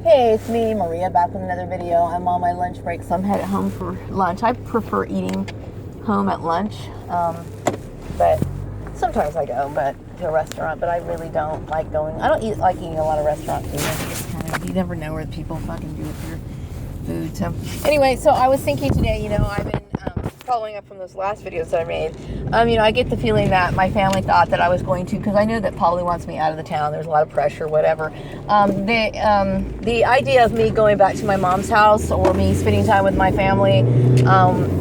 Hey, it's me, Maria, back with another video. I'm on my lunch break, so I'm headed home for lunch. I prefer eating home at lunch, but sometimes I go to a restaurant, but I really don't like going. I don't like eating a lot of restaurant food. I think it's kind of, you never know where the people fucking do with your food. So anyway, so I was thinking today, I've been following up from those last videos that I made. I get the feeling that my family thought that I was going to, because I know that Polly wants me out of the town. There's a lot of pressure, whatever. The idea of me going back to my mom's house or me spending time with my family,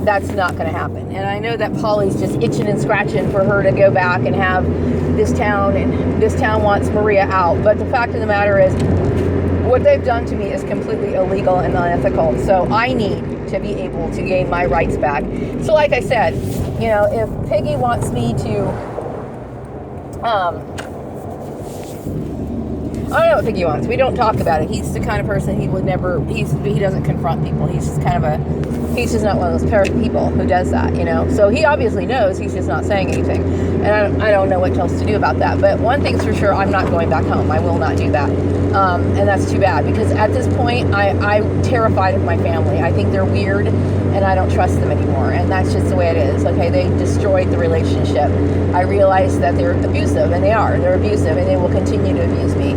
that's not going to happen. And I know that Polly's just itching and scratching for her to go back and have this town, and this town wants Maria out. But the fact of the matter is, what they've done to me is completely illegal and unethical. So I need to be able to gain my rights back. So like I said, if Piggy wants me to, I don't know what Piggy wants. We don't talk about it. He's the kind of person he doesn't confront people. He's just not one of those people who does that, So he obviously knows, he's just not saying anything. And I don't know what else to do about that. But one thing's for sure, I'm not going back home. I will not do that. And that's too bad, because at this point, I'm terrified of my family. I think they're weird, and I don't trust them anymore. And that's just the way it is. Okay, they destroyed the relationship. I realize that they're abusive, and they are. They're abusive, and they will continue to abuse me.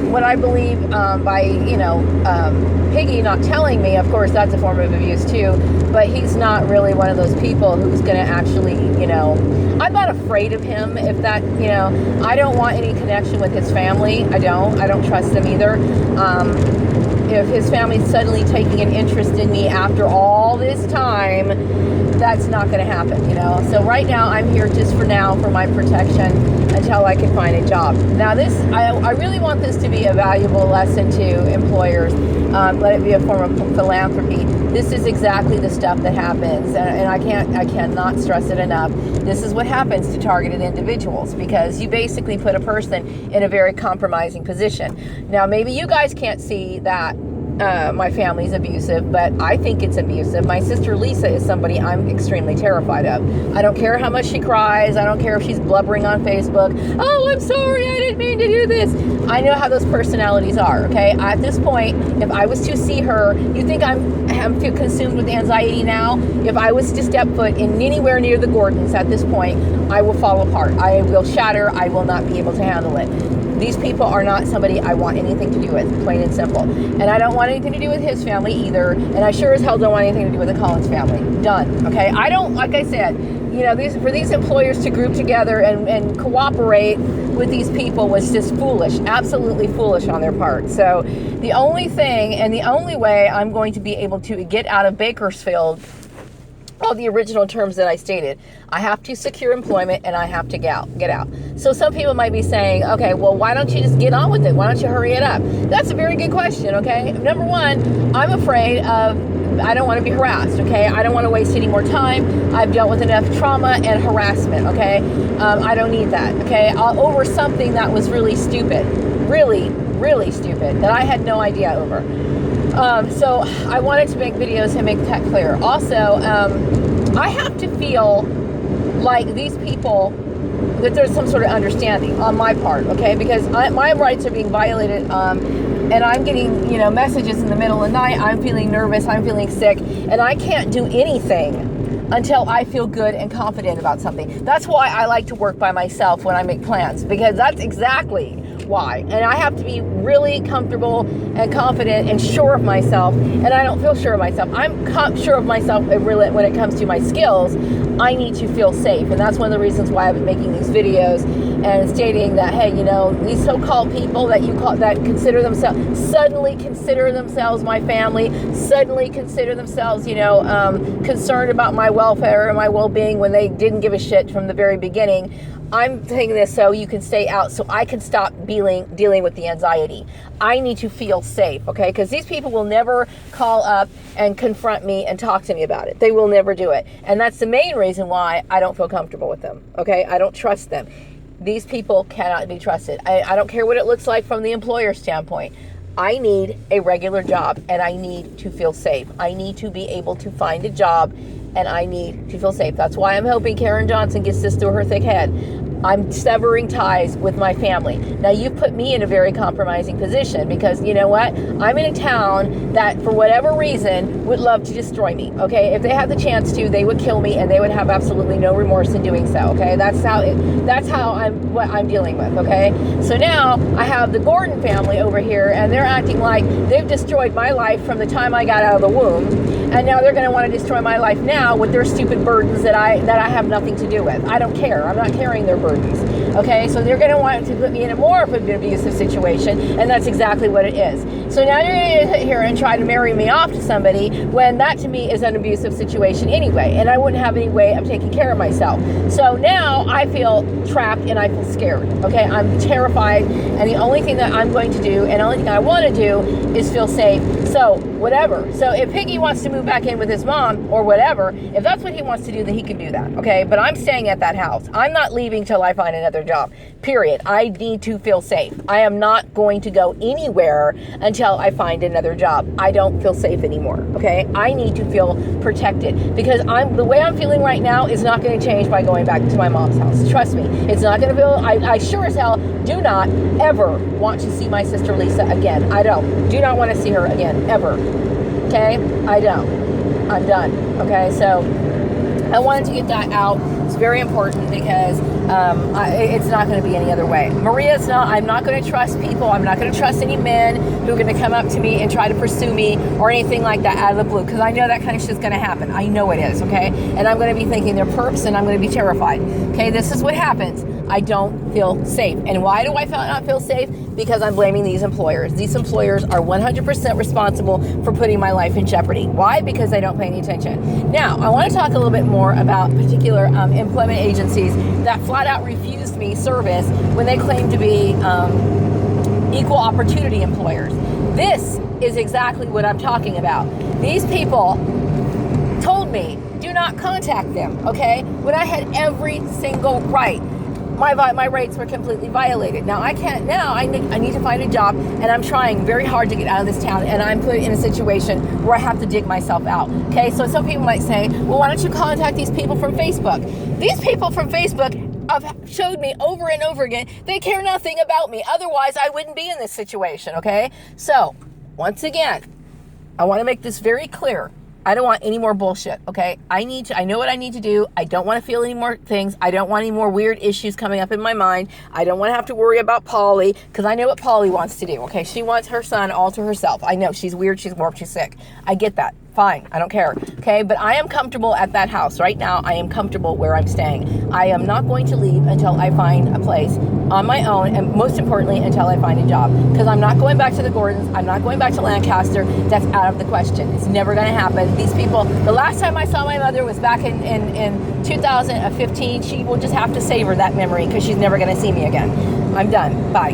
What I believe by, Piggy not telling me, of course, that's a form of abuse too, but he's not really one of those people who's going to actually, I'm not afraid of him. If that, I don't want any connection with his family. I don't trust them either. If his family's suddenly taking an interest in me after all this time, that's not going to happen, So right now, I'm here just for my protection until I can find a job. Now I really want this to be a valuable lesson to employers. Let it be a form of philanthropy. This is exactly the stuff that happens, and I cannot stress it enough. This is what happens to targeted individuals, because you basically put a person in a very compromising position. Now, maybe you guys can't see that my family's abusive, but I think it's abusive. My sister Lisa is somebody I'm extremely terrified of. I don't care how much she cries. I don't care if she's blubbering on Facebook. Oh, I'm sorry, I didn't mean to do this. I know how those personalities are, okay? At this point, if I was to see her, you think I'm feel consumed with anxiety now? If I was to step foot in anywhere near the Gordons at this point, I will fall apart. I will shatter. I will not be able to handle it. These people are not somebody I want anything to do with, plain and simple. And I don't want anything to do with his family either. And I sure as hell don't want anything to do with the Collins family. Done. Okay? I don't, like I said, for these employers to group together and cooperate with these people was just foolish, absolutely foolish on their part. So the only thing and the only way I'm going to be able to get out of Bakersfield, all the original terms that I stated, I have to secure employment and I have to get out. So some people might be saying, okay, well, why don't you just get on with it? Why don't you hurry it up? That's a very good question, okay? Number one, I'm afraid I don't want to be harassed, okay? I don't want to waste any more time. I've dealt with enough trauma and harassment, okay? I don't need that, okay? Over something that was really stupid, really, really stupid, that I had no idea over. So I wanted to make videos and make that clear. Also, I have to feel like these people, that there's some sort of understanding on my part, okay? Because my rights are being violated, and I'm getting, messages in the middle of the night. I'm feeling nervous. I'm feeling sick, and I can't do anything until I feel good and confident about something. That's why I like to work by myself when I make plans, because that's exactly why. And I have to be really comfortable and confident and sure of myself, and I don't feel sure of myself. I'm sure of myself when it comes to my skills. I need to feel safe, and that's one of the reasons why I've been making these videos and stating that, hey, these so-called people that suddenly consider themselves my family, suddenly consider themselves, concerned about my welfare and my well-being when they didn't give a shit from the very beginning. I'm saying this so you can stay out, so I can stop dealing with the anxiety. I need to feel safe, okay? Because these people will never call up and confront me and talk to me about it. They will never do it. And that's the main reason why I don't feel comfortable with them, okay? I don't trust them. These people cannot be trusted. I don't care what it looks like from the employer standpoint. I need a regular job, and I need to feel safe. I need to be able to find a job, and I need to feel safe. That's why I'm hoping Karen Johnson gets this through her thick head. I'm severing ties with my family. Now, you've put me in a very compromising position because you know what? I'm in a town that, for whatever reason, would love to destroy me, okay? If they had the chance to, they would kill me, and they would have absolutely no remorse in doing so, okay? That's how what I'm dealing with, okay? So now I have the Gordon family over here, and they're acting like they've destroyed my life from the time I got out of the womb, and now they're going to want to destroy my life now with their stupid burdens that I have nothing to do with. I don't care. I'm not carrying their burdens. Okay, so they're going to want to put me in a more of an abusive situation, and that's exactly what it is. So now you're going to sit here and try to marry me off to somebody when that to me is an abusive situation anyway, and I wouldn't have any way of taking care of myself. So now I feel trapped and I feel scared. Okay, I'm terrified, and the only thing that I'm going to do, and the only thing I want to do, is feel safe. So whatever. So if Piggy wants to move back in with his mom or whatever, if that's what he wants to do, then he can do that. Okay, but I'm staying at that house. I'm not leaving till I find another job. Period. I need to feel safe. I am not going to go anywhere until I find another job. I don't feel safe anymore. Okay, I need to feel protected because the way I'm feeling right now is not going to change by going back to my mom's house. Trust me, it's not going to feel. I sure as hell do not ever want to see my sister Lisa again. I do not want to see her again ever. Okay, I don't. I'm done. Okay, so I wanted to get that out. It's very important because it's not going to be any other way. Maria's not. I'm not going to trust people. I'm not going to trust any men who are going to come up to me and try to pursue me or anything like that out of the blue, because I know that kind of shit's going to happen. I know it is, okay? And I'm going to be thinking they're perps, and I'm going to be terrified. Okay, this is what happens. I don't feel safe. And why do I not feel safe? Because I'm blaming these employers. These employers are 100% responsible for putting my life in jeopardy. Why? Because they don't pay any attention. Now, I want to talk a little bit more about particular employment agencies that flat out refused me service when they claim to be equal opportunity employers. This is exactly what I'm talking about. These people told me, do not contact them, okay? When I had every single right. My rights were completely violated. Now I can't. Now I need to find a job, and I'm trying very hard to get out of this town. And I'm put in a situation where I have to dig myself out. Okay, so some people might say, "Well, why don't you contact these people from Facebook?" These people from Facebook have showed me over and over again they care nothing about me. Otherwise, I wouldn't be in this situation. Okay, so once again, I want to make this very clear. I don't want any more bullshit, okay? I know what I need to do. I don't want to feel any more things. I don't want any more weird issues coming up in my mind. I don't want to have to worry about Polly, because I know what Polly wants to do, okay? She wants her son all to herself. I know, she's weird, she's warped, she's sick. I get that. Fine, I don't care, okay? But I am comfortable at that house. Right now, I am comfortable where I'm staying. I am not going to leave until I find a place on my own, and most importantly, until I find a job. Because I'm not going back to the Gordons. I'm not going back to Lancaster. That's out of the question. It's never going to happen. These people, the last time I saw my mother was back in 2015. She will just have to savor that memory because she's never going to see me again. I'm done. Bye.